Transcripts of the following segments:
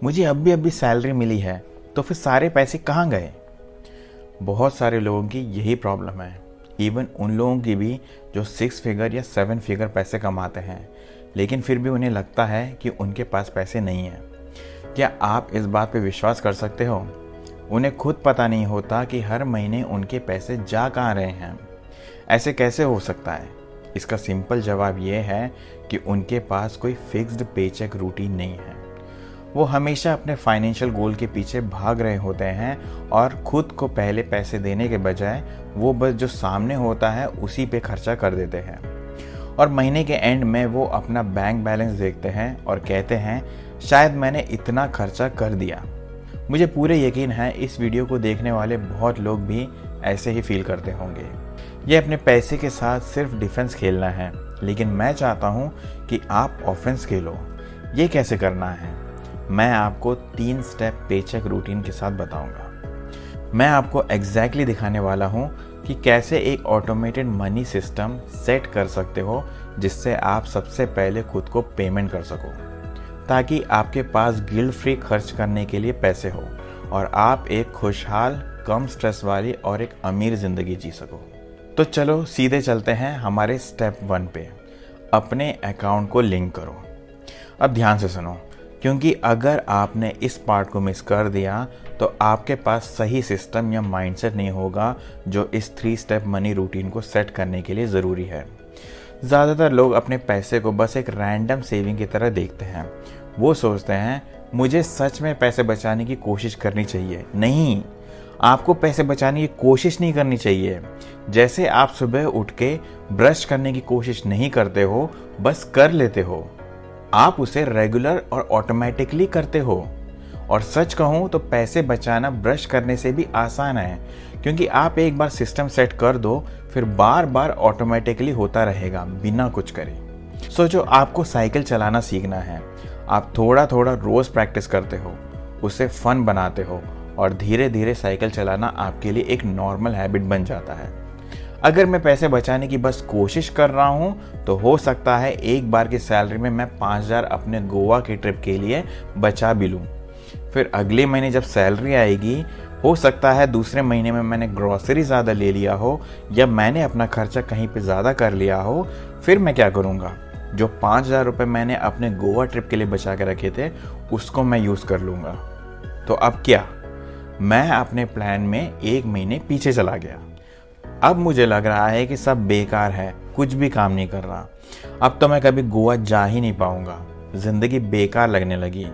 मुझे अभी सैलरी मिली है, तो फिर सारे पैसे कहाँ गए? बहुत सारे लोगों की यही प्रॉब्लम है। इवन उन लोगों की भी जो 6 फिगर या 7 फिगर पैसे कमाते हैं, लेकिन फिर भी उन्हें लगता है कि उनके पास पैसे नहीं हैं। क्या आप इस बात पे विश्वास कर सकते हो? उन्हें खुद पता नहीं होता कि हर महीने उनके पैसे जा कहाँ रहे हैं। ऐसे कैसे हो सकता है? इसका सिंपल जवाब ये है कि उनके पास कोई फिक्स्ड पेचेक रूटीन नहीं है। वो हमेशा अपने फाइनेंशियल गोल के पीछे भाग रहे होते हैं और खुद को पहले पैसे देने के बजाय वो बस जो सामने होता है उसी पे खर्चा कर देते हैं। और महीने के एंड में वो अपना बैंक बैलेंस देखते हैं और कहते हैं, शायद मैंने इतना खर्चा कर दिया। मुझे पूरे यकीन है इस वीडियो को देखने वाले बहुत लोग भी ऐसे ही फील करते होंगे। ये अपने पैसे के साथ सिर्फ डिफेंस खेलना है, लेकिन मैं चाहता हूँ कि आप ऑफेंस खेलो। ये कैसे करना है, मैं आपको 3 स्टेप पेचेक रूटीन के साथ बताऊंगा। मैं आपको एग्जैक्टली दिखाने वाला हूं कि कैसे एक ऑटोमेटेड मनी सिस्टम सेट कर सकते हो, जिससे आप सबसे पहले खुद को पेमेंट कर सको, ताकि आपके पास गिल्ट फ्री खर्च करने के लिए पैसे हो और आप एक खुशहाल, कम स्ट्रेस वाली और एक अमीर जिंदगी जी सको। तो चलो सीधे चलते हैं हमारे स्टेप 1 पे। अपने अकाउंट को लिंक करो। अब ध्यान से सुनो, क्योंकि अगर आपने इस पार्ट को मिस कर दिया तो आपके पास सही सिस्टम या माइंडसेट नहीं होगा जो इस 3 स्टेप मनी रूटीन को सेट करने के लिए ज़रूरी है। ज़्यादातर लोग अपने पैसे को बस एक रैंडम सेविंग की तरह देखते हैं। वो सोचते हैं, मुझे सच में पैसे बचाने की कोशिश करनी चाहिए। नहीं, आपको पैसे बचाने की कोशिश नहीं करनी चाहिए। जैसे आप सुबह उठ के ब्रश करने की कोशिश नहीं करते हो, बस कर लेते हो, आप उसे रेगुलर और ऑटोमेटिकली करते हो। और सच कहूँ तो पैसे बचाना ब्रश करने से भी आसान है, क्योंकि आप एक बार सिस्टम सेट कर दो, फिर बार बार ऑटोमेटिकली होता रहेगा बिना कुछ करे। सोचो, आपको साइकिल चलाना सीखना है। आप थोड़ा थोड़ा रोज प्रैक्टिस करते हो, उसे फन बनाते हो और धीरे धीरे साइकिल चलाना आपके लिए एक नॉर्मल हैबिट बन जाता है। अगर मैं पैसे बचाने की बस कोशिश कर रहा हूँ तो हो सकता है एक बार की सैलरी में मैं 5,000 अपने गोवा की ट्रिप के लिए बचा भी लूँ। फिर अगले महीने जब सैलरी आएगी, हो सकता है दूसरे महीने में मैंने ग्रॉसरी ज़्यादा ले लिया हो या मैंने अपना खर्चा कहीं पे ज़्यादा कर लिया हो। फिर मैं क्या करूँगा? जो 5,000 रुपये मैंने अपने गोवा ट्रिप के लिए बचा के रखे थे, उसको मैं यूज़ कर लूँगा। तो अब क्या? मैं अपने प्लान में 1 महीने पीछे चला गया। अब मुझे लग रहा है कि सब बेकार है, कुछ भी काम नहीं कर रहा। अब तो मैं कभी गोवा जा ही नहीं पाऊंगा। जिंदगी बेकार लगने लगी,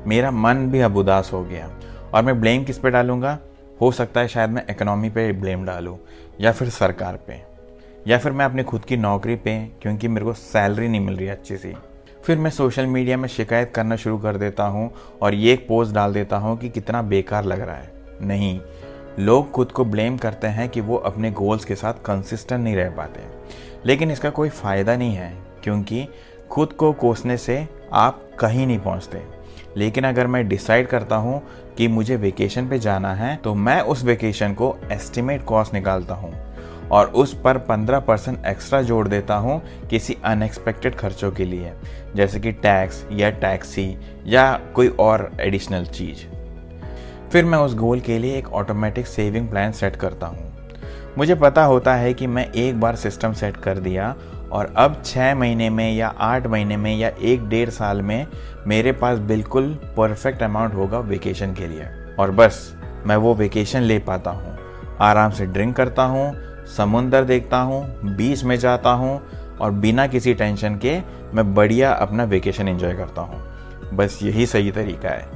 मेरा मन भी अब उदास हो गया। और मैं ब्लेम किस पे डालूंगा? हो सकता है शायद मैं इकोनॉमी पे ब्लेम डालूं, या फिर सरकार पे, या फिर मैं अपनी खुद की नौकरी पे, क्योंकि मेरे को सैलरी नहीं मिल रही अच्छी सी। फिर मैं सोशल मीडिया में शिकायत करना शुरू कर देता हूँ और ये एक पोस्ट डाल देता हूँ कि कितना बेकार लग रहा है। नहीं, लोग खुद को ब्लेम करते हैं कि वो अपने गोल्स के साथ कंसिस्टेंट नहीं रह पाते, लेकिन इसका कोई फ़ायदा नहीं है, क्योंकि खुद को कोसने से आप कहीं नहीं पहुंचते। लेकिन अगर मैं डिसाइड करता हूं कि मुझे वेकेशन पे जाना है, तो मैं उस वेकेशन को एस्टिमेट कॉस्ट निकालता हूं और उस पर 15% एक्स्ट्रा जोड़ देता हूं किसी अनएक्सपेक्टेड खर्चों के लिए, जैसे कि टैक्स या टैक्सी या कोई और एडिशनल चीज़। फिर मैं उस गोल के लिए एक ऑटोमेटिक सेविंग प्लान सेट करता हूँ। मुझे पता होता है कि मैं एक बार सिस्टम सेट कर दिया और अब 6 महीने में या 8 महीने में या 1-1.5 साल में मेरे पास बिल्कुल परफेक्ट अमाउंट होगा वेकेशन के लिए। और बस मैं वो वेकेशन ले पाता हूँ। आराम से ड्रिंक करता हूँ, समुंदर देखता हूँ, बीच में जाता हूँ और बिना किसी टेंशन के मैं बढ़िया अपना वेकेशन एंजॉय करता हूँ। बस यही सही तरीका है।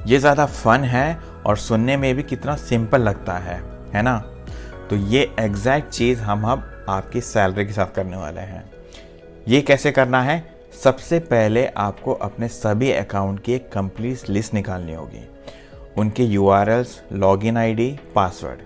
ये ज़्यादा फन है और सुनने में भी कितना सिंपल लगता है ना? तो ये एग्जैक्ट चीज़ हम अब आपकी सैलरी के साथ करने वाले हैं। ये कैसे करना है? सबसे पहले आपको अपने सभी अकाउंट की एक कंप्लीट लिस्ट निकालनी होगी, उनके URLs, लॉगिन ID, पासवर्ड।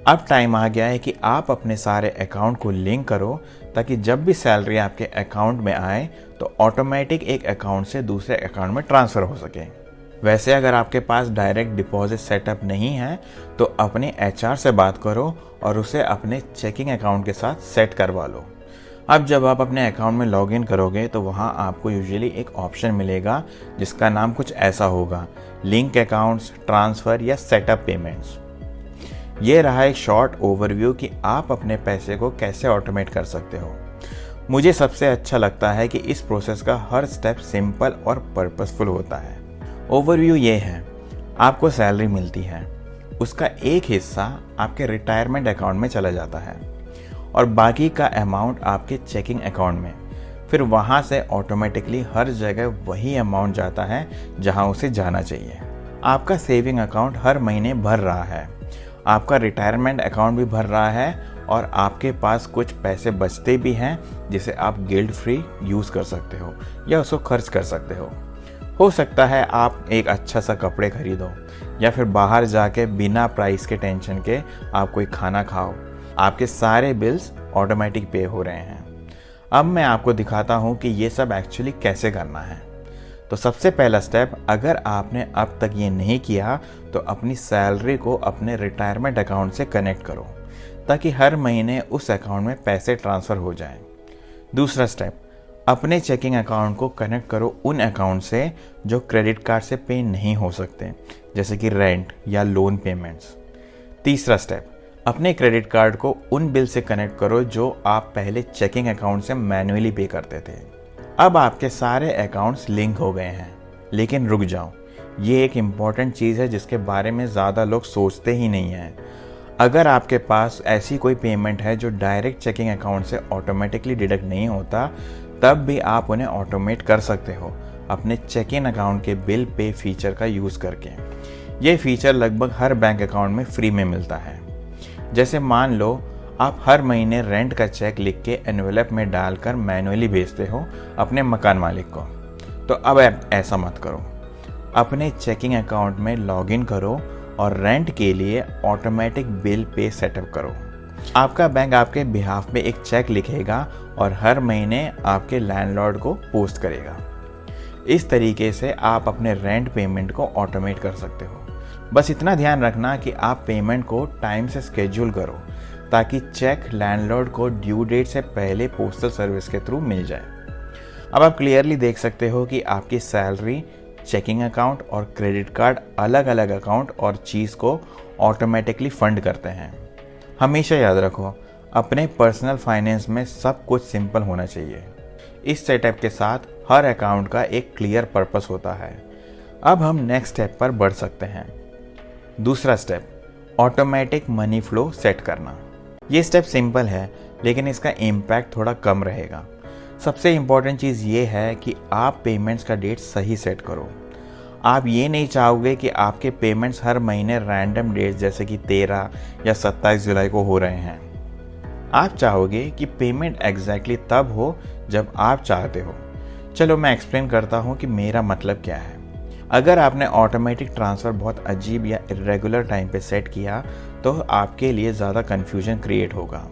अब टाइम आ गया है कि आप अपने सारे अकाउंट को लिंक करो, ताकि जब भी सैलरी आपके अकाउंट में आए तो ऑटोमेटिक एक अकाउंट से दूसरे अकाउंट में ट्रांसफ़र हो सके। वैसे अगर आपके पास डायरेक्ट डिपॉजिट सेटअप नहीं है तो अपने HR से बात करो और उसे अपने चेकिंग अकाउंट के साथ सेट करवा लो। अब जब आप अपने अकाउंट में लॉगिन करोगे तो वहाँ आपको यूजुअली एक ऑप्शन मिलेगा जिसका नाम कुछ ऐसा होगा, लिंक अकाउंट्स, ट्रांसफ़र या सेटअप पेमेंट्स। ये रहा एक शॉर्ट ओवरव्यू कि आप अपने पैसे को कैसे ऑटोमेट कर सकते हो। मुझे सबसे अच्छा लगता है कि इस प्रोसेस का हर स्टेप सिंपल और पर्पसफुल होता है। ओवरव्यू ये है, आपको सैलरी मिलती है, उसका एक हिस्सा आपके रिटायरमेंट अकाउंट में चला जाता है और बाकी का अमाउंट आपके चेकिंग अकाउंट में। फिर वहाँ से ऑटोमेटिकली हर जगह वही अमाउंट जाता है जहाँ उसे जाना चाहिए। आपका सेविंग अकाउंट हर महीने भर रहा है, आपका रिटायरमेंट अकाउंट भी भर रहा है और आपके पास कुछ पैसे बचते भी हैं जिसे आप गिल्ट फ्री यूज़ कर सकते हो या उसको खर्च कर सकते हो सकता है आप एक अच्छा सा कपड़े खरीदो या फिर बाहर जाके बिना प्राइस के टेंशन के आप कोई खाना खाओ। आपके सारे बिल्स ऑटोमेटिक पे हो रहे हैं। अब मैं आपको दिखाता हूँ कि ये सब एक्चुअली कैसे करना है। तो सबसे पहला स्टेप, अगर आपने अब तक ये नहीं किया तो अपनी सैलरी को अपने रिटायरमेंट अकाउंट से कनेक्ट करो ताकि हर महीने उस अकाउंट में पैसे ट्रांसफ़र हो जाएं। दूसरा स्टेप, अपने चेकिंग अकाउंट को कनेक्ट करो उन अकाउंट से जो क्रेडिट कार्ड से पे नहीं हो सकते, जैसे कि रेंट या लोन पेमेंट्स। तीसरा स्टेप, अपने क्रेडिट कार्ड को उन बिल से कनेक्ट करो जो आप पहले चेकिंग अकाउंट से मैन्युअली पे करते थे। अब आपके सारे अकाउंट्स लिंक हो गए हैं। लेकिन रुक जाओ, ये एक इम्पॉर्टेंट चीज़ है जिसके बारे में ज़्यादा लोग सोचते ही नहीं हैं। अगर आपके पास ऐसी कोई पेमेंट है जो डायरेक्ट चेकिंग अकाउंट से ऑटोमेटिकली डिडक्ट नहीं होता, तब भी आप उन्हें ऑटोमेट कर सकते हो अपने चेकिंग अकाउंट के बिल पे फीचर का यूज़ करके। ये फीचर लगभग हर बैंक अकाउंट में फ्री में मिलता है। जैसे मान लो आप हर महीने रेंट का चेक लिख के एनवेलप में डालकर मैन्युअली भेजते हो अपने मकान मालिक को, तो अब ऐसा मत करो। अपने चेकिंग अकाउंट में लॉगिन करो और रेंट के लिए ऑटोमेटिक बिल पे सेटअप करो। आपका बैंक आपके बिहाफ में एक चेक लिखेगा और हर महीने आपके लैंडलॉर्ड को पोस्ट करेगा। इस तरीके से आप अपने रेंट पेमेंट को ऑटोमेट कर सकते हो। बस इतना ध्यान रखना कि आप पेमेंट को टाइम से स्केड्यूल करो ताकि चेक लैंडलॉर्ड को ड्यू डेट से पहले पोस्टल सर्विस के थ्रू मिल जाए। अब आप क्लियरली देख सकते हो कि आपकी सैलरी, चेकिंग अकाउंट और क्रेडिट कार्ड अलग अलग अकाउंट और चीज़ को ऑटोमेटिकली फंड करते हैं। हमेशा याद रखो, अपने पर्सनल फाइनेंस में सब कुछ सिंपल होना चाहिए। इस सेटअप के साथ हर अकाउंट का एक क्लियर पर्पस होता है। अब हम नेक्स्ट स्टेप पर बढ़ सकते हैं। दूसरा step, automatic money flow set करना। ये स्टेप सिंपल है लेकिन इसका इम्पैक्ट थोड़ा कम रहेगा। सबसे इम्पॉर्टेंट चीज़ ये है कि आप पेमेंट्स का डेट सही सेट करो। आप ये नहीं चाहोगे कि आपके पेमेंट्स हर महीने रैंडम डेट्स जैसे कि 13 या 27 जुलाई को हो रहे हैं। आप चाहोगे कि पेमेंट एग्जैक्टली तब हो जब आप चाहते हो। चलो मैं एक्सप्लेन करता हूँ कि मेरा मतलब क्या है। अगर आपने ऑटोमेटिक ट्रांसफ़र बहुत अजीब या इरेगुलर टाइम पे सेट किया तो आपके लिए ज़्यादा कन्फ्यूजन क्रिएट होगा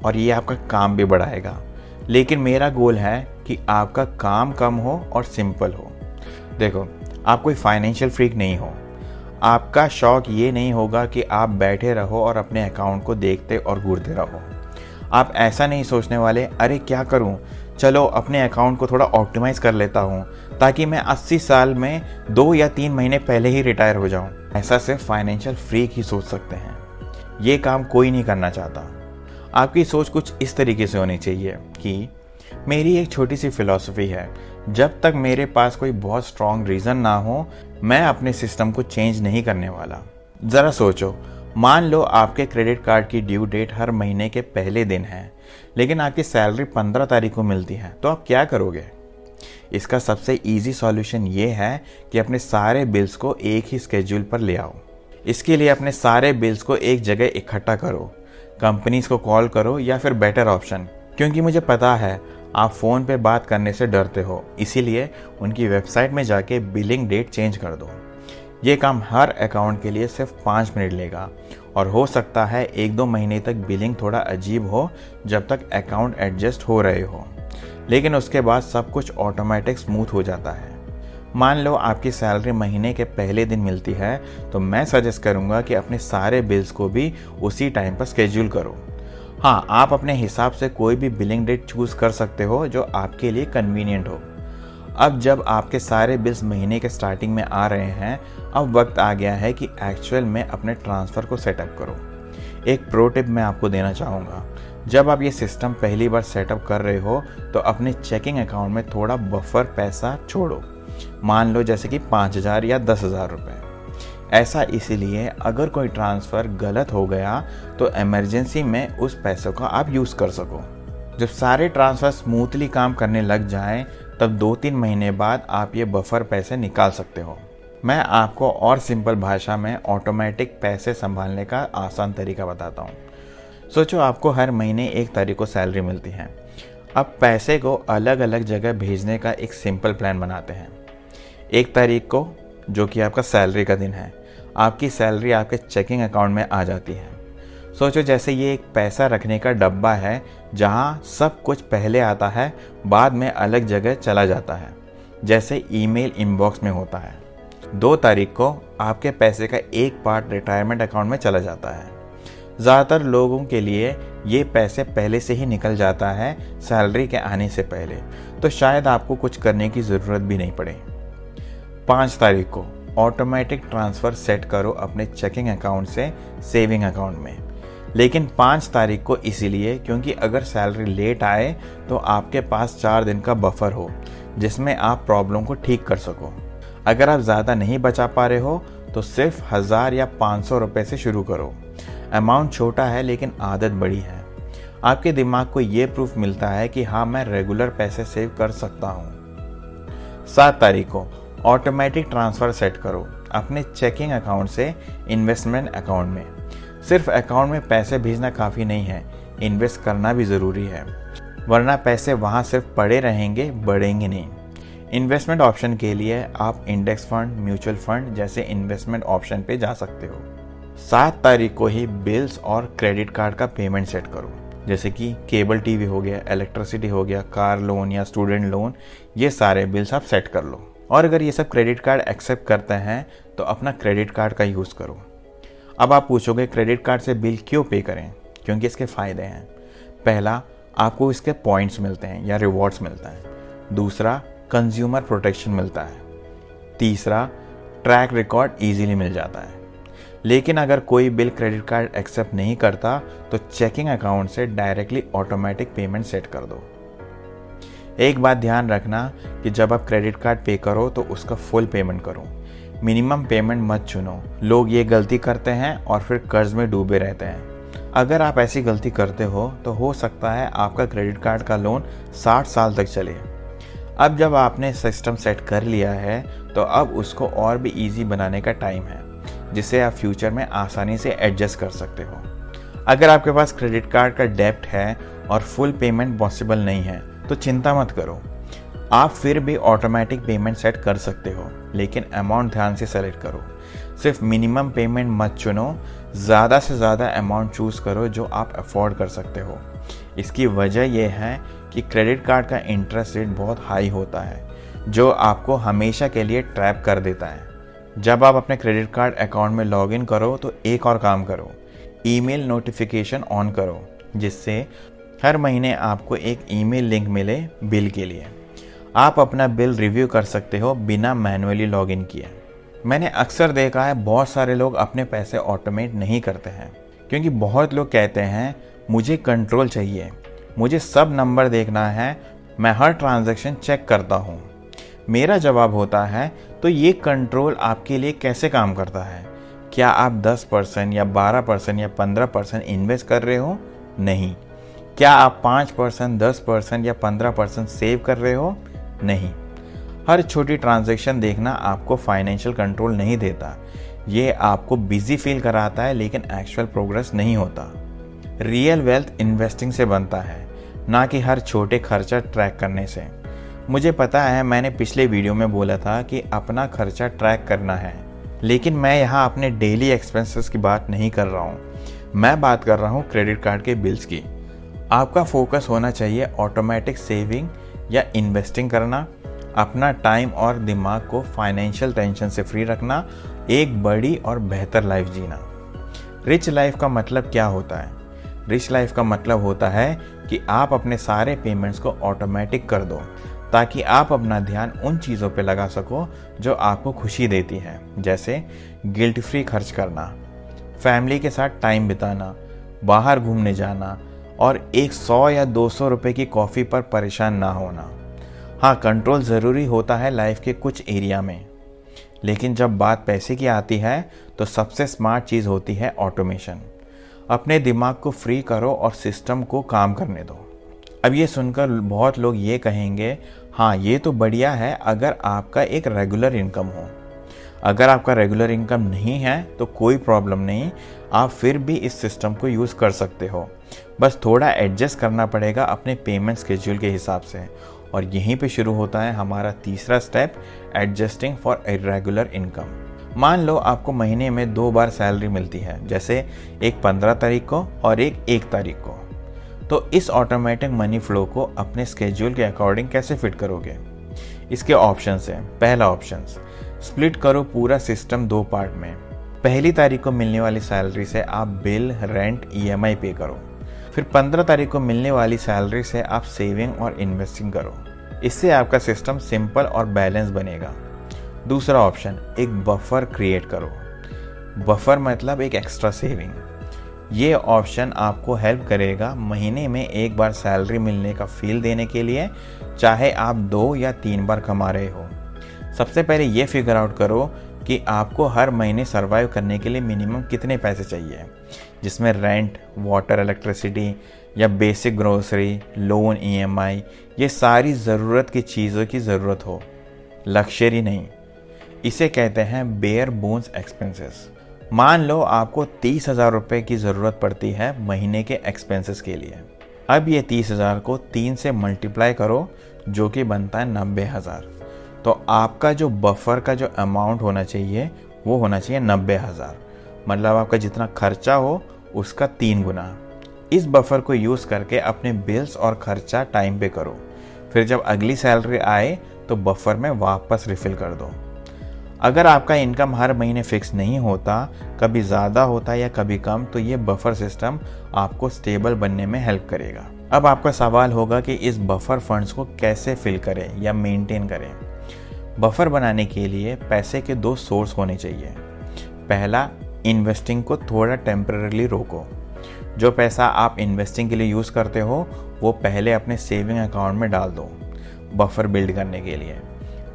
और ये आपका काम भी बढ़ाएगा। लेकिन मेरा गोल है कि आपका काम कम हो और सिंपल हो। देखो, आप कोई फाइनेंशियल फ्रीक नहीं हो। आपका शौक ये नहीं होगा कि आप बैठे रहो और अपने अकाउंट को देखते और घूरते रहो। आप ऐसा नहीं सोचने वाले, अरे क्या करूं, चलो अपने अकाउंट को थोड़ा ऑप्टिमाइज़ कर लेता हूं ताकि मैं 80 साल में 2 या 3 महीने पहले ही रिटायर हो जाऊं। ऐसा सिर्फ फाइनेंशियल फ्रीक ही सोच सकते हैं। ये काम कोई नहीं करना चाहता। आपकी सोच कुछ इस तरीके से होनी चाहिए कि मेरी एक छोटी सी फिलॉसफी है, जब तक मेरे पास कोई बहुत स्ट्रॉन्ग रीज़न ना हो मैं अपने सिस्टम को चेंज नहीं करने वाला। ज़रा सोचो, मान लो आपके क्रेडिट कार्ड की ड्यू डेट हर महीने के पहले दिन है लेकिन आपकी सैलरी 15 तारीख को मिलती है, तो आप क्या करोगे? इसका सबसे इजी सॉल्यूशन ये है कि अपने सारे बिल्स को एक ही स्केड्यूल पर ले आओ। इसके लिए अपने सारे बिल्स को एक जगह इकट्ठा करो, कंपनीज को कॉल करो या फिर बेटर ऑप्शन, क्योंकि मुझे पता है आप फ़ोन पे बात करने से डरते हो, इसीलिए उनकी वेबसाइट में जाके बिलिंग डेट चेंज कर दो। ये काम हर अकाउंट के लिए सिर्फ 5 मिनट लेगा और हो सकता है 1-2 महीने तक बिलिंग थोड़ा अजीब हो जब तक अकाउंट एडजस्ट हो रहे हो, लेकिन उसके बाद सब कुछ ऑटोमेटिक स्मूथ हो जाता है। मान लो आपकी सैलरी महीने के पहले दिन मिलती है तो मैं सजेस्ट करूंगा कि अपने सारे बिल्स को भी उसी टाइम पर स्केड्यूल करो। हाँ, आप अपने हिसाब से कोई भी बिलिंग डेट चूज़ कर सकते हो जो आपके लिए कन्वीनियंट हो। अब जब आपके सारे बिल्स महीने के स्टार्टिंग में आ रहे हैं, अब वक्त आ गया है कि एक्चुअल में अपने ट्रांसफ़र को सेटअप करो। एक प्रो टिप मैं आपको देना चाहूँगा। जब आप ये सिस्टम पहली बार सेटअप कर रहे हो तो अपने चेकिंग अकाउंट में थोड़ा बफर पैसा छोड़ो। मान लो जैसे कि 5,000 या 10,000 रुपये। ऐसा इसीलिए अगर कोई ट्रांसफ़र गलत हो गया तो इमरजेंसी में उस पैसों का आप यूज़ कर सको। जब सारे ट्रांसफ़र स्मूथली काम करने लग जाएं, तब 2-3 महीने बाद आप ये बफर पैसे निकाल सकते हो। मैं आपको और सिंपल भाषा में ऑटोमेटिक पैसे संभालने का आसान तरीका बताता हूँ। सोचो आपको हर महीने 1 तारीख को सैलरी मिलती है। अब पैसे को अलग अलग जगह भेजने का एक सिंपल प्लान बनाते हैं। 1 तारीख को, जो कि आपका सैलरी का दिन है, आपकी सैलरी आपके चेकिंग अकाउंट में आ जाती है। सोचो जैसे ये एक पैसा रखने का डब्बा है जहाँ सब कुछ पहले आता है, बाद में अलग जगह चला जाता है, जैसे ईमेल इनबॉक्स में होता है। 2 तारीख को आपके पैसे का एक पार्ट रिटायरमेंट अकाउंट में चला जाता है। ज़्यादातर लोगों के लिए ये पैसे पहले से ही निकल जाता है सैलरी के आने से पहले, तो शायद आपको कुछ करने की ज़रूरत भी नहीं पड़े। 5 तारीख को ऑटोमेटिक ट्रांसफ़र सेट करो अपने चेकिंग अकाउंट से सेविंग अकाउंट में। लेकिन 5 तारीख को इसीलिए क्योंकि अगर सैलरी लेट आए तो आपके पास 4 दिन का बफर हो जिसमें आप प्रॉब्लम को ठीक कर सको। अगर आप ज़्यादा नहीं बचा पा रहे हो तो सिर्फ 1,000 या 500 रुपये से शुरू करो। अमाउंट छोटा है लेकिन आदत बड़ी है। आपके दिमाग को ये प्रूफ मिलता है कि हाँ, मैं रेगुलर पैसे सेव कर सकता हूँ। 7 तारीख को ऑटोमेटिक ट्रांसफ़र सेट करो अपने चेकिंग अकाउंट से इन्वेस्टमेंट अकाउंट में। सिर्फ अकाउंट में पैसे भेजना काफ़ी नहीं है, इन्वेस्ट करना भी ज़रूरी है, वरना पैसे वहाँ सिर्फ पड़े रहेंगे, बढ़ेंगे नहीं। इन्वेस्टमेंट ऑप्शन के लिए आप इंडेक्स फंड, म्यूचुअल फंड जैसे इन्वेस्टमेंट ऑप्शन पे जा सकते हो। 7 तारीख को ही बिल्स और क्रेडिट कार्ड का पेमेंट सेट करो, जैसे कि केबल टीवी हो गया, इलेक्ट्रिसिटी हो गया, कार लोन या स्टूडेंट लोन, ये सारे बिल्स आप सेट कर लो। और अगर ये सब क्रेडिट कार्ड एक्सेप्ट करते हैं तो अपना क्रेडिट कार्ड का यूज़ करो। अब आप पूछोगे क्रेडिट कार्ड से बिल क्यों पे करें? क्योंकि इसके फ़ायदे हैं। पहला, आपको इसके पॉइंट्स मिलते हैं या रिवॉर्ड्स मिलता है। दूसरा, कंज्यूमर प्रोटेक्शन मिलता है। तीसरा, ट्रैक रिकॉर्ड ईजीली मिल जाता है। लेकिन अगर कोई बिल क्रेडिट कार्ड एक्सेप्ट नहीं करता तो चेकिंग अकाउंट से डायरेक्टली ऑटोमेटिक पेमेंट सेट कर दो। एक बात ध्यान रखना कि जब आप क्रेडिट कार्ड पे करो तो उसका फुल पेमेंट करो, मिनिमम पेमेंट मत चुनो। लोग ये गलती करते हैं और फिर कर्ज में डूबे रहते हैं। अगर आप ऐसी गलती करते हो तो हो सकता है आपका क्रेडिट कार्ड का लोन 60 साल तक चले। अब जब आपने सिस्टम सेट कर लिया है तो अब उसको और भी ईजी बनाने का टाइम है, जिसे आप फ्यूचर में आसानी से एडजस्ट कर सकते हो। अगर आपके पास क्रेडिट कार्ड का डेब्ट है और फुल पेमेंट पॉसिबल नहीं है तो चिंता मत करो, आप फिर भी ऑटोमेटिक पेमेंट सेट कर सकते हो, लेकिन अमाउंट ध्यान से सेलेक्ट करो। सिर्फ मिनिमम पेमेंट मत चुनो, ज़्यादा से ज़्यादा अमाउंट चूज़ करो जो आप अफोर्ड कर सकते हो। इसकी वजह यह है कि क्रेडिट कार्ड का इंटरेस्ट रेट बहुत हाई होता है, जो आपको हमेशा के लिए ट्रैप कर देता है। जब आप अपने क्रेडिट कार्ड अकाउंट में लॉगिन करो तो एक और काम करो, ईमेल नोटिफिकेशन ऑन करो, जिससे हर महीने आपको एक ईमेल लिंक मिले बिल के लिए। आप अपना बिल रिव्यू कर सकते हो बिना मैन्युअली लॉगिन किए। मैंने अक्सर देखा है बहुत सारे लोग अपने पैसे ऑटोमेट नहीं करते हैं, क्योंकि बहुत लोग कहते हैं मुझे कंट्रोल चाहिए, मुझे सब नंबर देखना है, मैं हर ट्रांजैक्शन चेक करता हूँ। मेरा जवाब होता है तो ये कंट्रोल आपके लिए कैसे काम करता है? क्या आप 10% या 12% या 15% इन्वेस्ट कर रहे हो? नहीं। क्या आप 5%, 10% या 15% सेव कर रहे हो? नहीं। हर छोटी ट्रांजैक्शन देखना आपको फाइनेंशियल कंट्रोल नहीं देता, ये आपको बिजी फील कराता है, लेकिन एक्चुअल प्रोग्रेस नहीं होता। रियल वेल्थ इन्वेस्टिंग से बनता है, ना कि हर छोटे खर्चा ट्रैक करने से। मुझे पता है मैंने पिछले वीडियो में बोला था कि अपना खर्चा ट्रैक करना है, लेकिन मैं यहाँ अपने डेली एक्सपेंसेस की बात नहीं कर रहा हूँ, मैं बात कर रहा हूँ क्रेडिट कार्ड के बिल्स की। आपका फोकस होना चाहिए ऑटोमेटिक सेविंग या इन्वेस्टिंग करना, अपना टाइम और दिमाग को फाइनेंशियल टेंशन से फ्री रखना, एक बड़ी और बेहतर लाइफ जीना। रिच लाइफ का मतलब क्या होता है? रिच लाइफ का मतलब होता है कि आप अपने सारे पेमेंट्स को ऑटोमेटिक कर दो, ताकि आप अपना ध्यान उन चीज़ों पे लगा सको जो आपको खुशी देती हैं, जैसे गिल्ट फ्री खर्च करना, फैमिली के साथ टाइम बिताना, बाहर घूमने जाना और एक 100 या 200 रुपए की कॉफ़ी पर परेशान ना होना। हाँ, कंट्रोल ज़रूरी होता है लाइफ के कुछ एरिया में, लेकिन जब बात पैसे की आती है तो सबसे स्मार्ट चीज़ होती है ऑटोमेशन। अपने दिमाग को फ्री करो और सिस्टम को काम करने दो। अब ये सुनकर बहुत लोग ये कहेंगे, हाँ ये तो बढ़िया है अगर आपका एक रेगुलर इनकम हो। अगर आपका रेगुलर इनकम नहीं है तो कोई प्रॉब्लम नहीं, आप फिर भी इस सिस्टम को यूज़ कर सकते हो। बस थोड़ा एडजस्ट करना पड़ेगा अपने पेमेंट स्केड्यूल के हिसाब से। और यहीं पे शुरू होता है हमारा तीसरा step, adjusting for irregular income. मान लो आपको महीने में 2 बार सैलरी मिलती है, जैसे एक 15 तारीख को और एक 1 तारीख को। तो इस ऑटोमेटिक मनी फ्लो को अपने स्केड्यूल के अकॉर्डिंग कैसे फिट करोगे? इसके ऑप्शंस हैं। पहला ऑप्शन, स्प्लिट करो पूरा सिस्टम 2 पार्ट में। पहली तारीख को मिलने वाली सैलरी से आप बिल, रेंट, EMI पे करो। फिर 15 तारीख को मिलने वाली सैलरी से आप सेविंग और इन्वेस्टिंग करो। इससे आपका सिस्टम सिंपल और बैलेंस बनेगा। दूसरा ऑप्शन, एक बफर क्रिएट करो। बफर मतलब एक एक्स्ट्रा सेविंग। ये ऑप्शन आपको हेल्प करेगा महीने में 1 बार सैलरी मिलने का फील देने के लिए, चाहे आप 2 या 3 बार कमा रहे हो। सबसे पहले ये फिगर आउट करो कि आपको हर महीने सर्वाइव करने के लिए मिनिमम कितने पैसे चाहिए, जिसमें रेंट, वाटर, इलेक्ट्रिसिटी या बेसिक ग्रोसरी, लोन, EMI, ये सारी ज़रूरत की चीज़ों की ज़रूरत हो, लग्जरी नहीं। इसे कहते हैं बेयर बोन्स एक्सपेंसेस। मान लो आपको 30,000 रुपये की ज़रूरत पड़ती है महीने के एक्सपेंसेस के लिए। अब ये 30,000 को 3 से मल्टीप्लाई करो, जो कि बनता है 90,000। तो आपका जो बफर का जो अमाउंट होना चाहिए वो होना चाहिए 90,000। मतलब आपका जितना खर्चा हो उसका 3 गुना। इस बफर को यूज़ करके अपने बिल्स और खर्चा टाइम पे करो। फिर जब अगली सैलरी आए तो बफर में वापस रिफिल कर दो। अगर आपका इनकम हर महीने फिक्स नहीं होता, कभी ज़्यादा होता या कभी कम, तो ये बफर सिस्टम आपको स्टेबल बनने में हेल्प करेगा। अब आपका सवाल होगा कि इस बफर फंड्स को कैसे फिल करें या मेंटेन करें। बफर बनाने के लिए पैसे के 2 सोर्स होने चाहिए। पहला, इन्वेस्टिंग को थोड़ा टेम्पररीली रोको। जो पैसा आप इन्वेस्टिंग के लिए यूज़ करते हो वो पहले अपने सेविंग अकाउंट में डाल दो, बफर बिल्ड करने के लिए।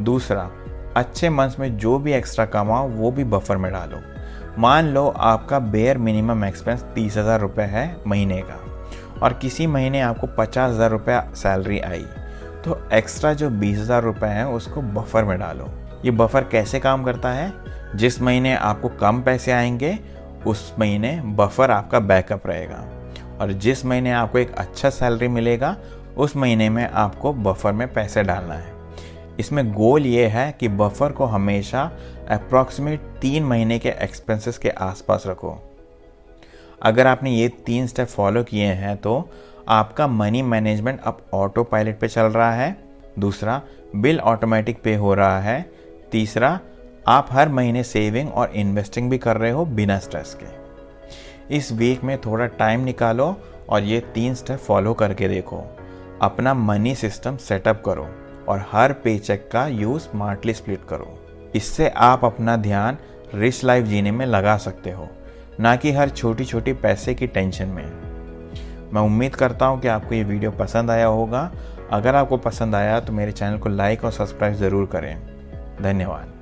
दूसरा, अच्छे मंथ्स में जो भी एक्स्ट्रा कमाओ वो भी बफर में डालो। मान लो आपका बेयर मिनिमम एक्सपेंस 30,000 रुपये है महीने का, और किसी महीने आपको 50,000 रुपये सैलरी आई, तो एक्स्ट्रा जो 20,000 रुपये हैं उसको बफर में डालो। ये बफर कैसे काम करता है? जिस महीने आपको कम पैसे आएंगे उस महीने बफर आपका बैकअप रहेगा, और जिस महीने आपको एक अच्छा सैलरी मिलेगा उस महीने में आपको बफर में पैसे डालना है। इसमें गोल ये है कि बफर को हमेशा अप्रॉक्सीमेट 3 महीने के एक्सपेंसेस के आसपास रखो। अगर आपने ये 3 स्टेप फॉलो किए हैं तो आपका मनी मैनेजमेंट अब ऑटो पायलट पे चल रहा है। दूसरा, बिल ऑटोमेटिक पे हो रहा है। तीसरा, आप हर महीने सेविंग और इन्वेस्टिंग भी कर रहे हो बिना स्ट्रेस के। इस वीक में थोड़ा टाइम निकालो और ये 3 स्टेप फॉलो करके देखो। अपना मनी सिस्टम सेटअप करो और हर पेचेक का यूज स्मार्टली स्प्लिट करो। इससे आप अपना ध्यान रिच लाइफ जीने में लगा सकते हो, ना कि हर छोटी छोटी पैसे की टेंशन में। मैं उम्मीद करता हूँ कि आपको ये वीडियो पसंद आया होगा। अगर आपको पसंद आया तो मेरे चैनल को लाइक और सब्सक्राइब ज़रूर करें। धन्यवाद।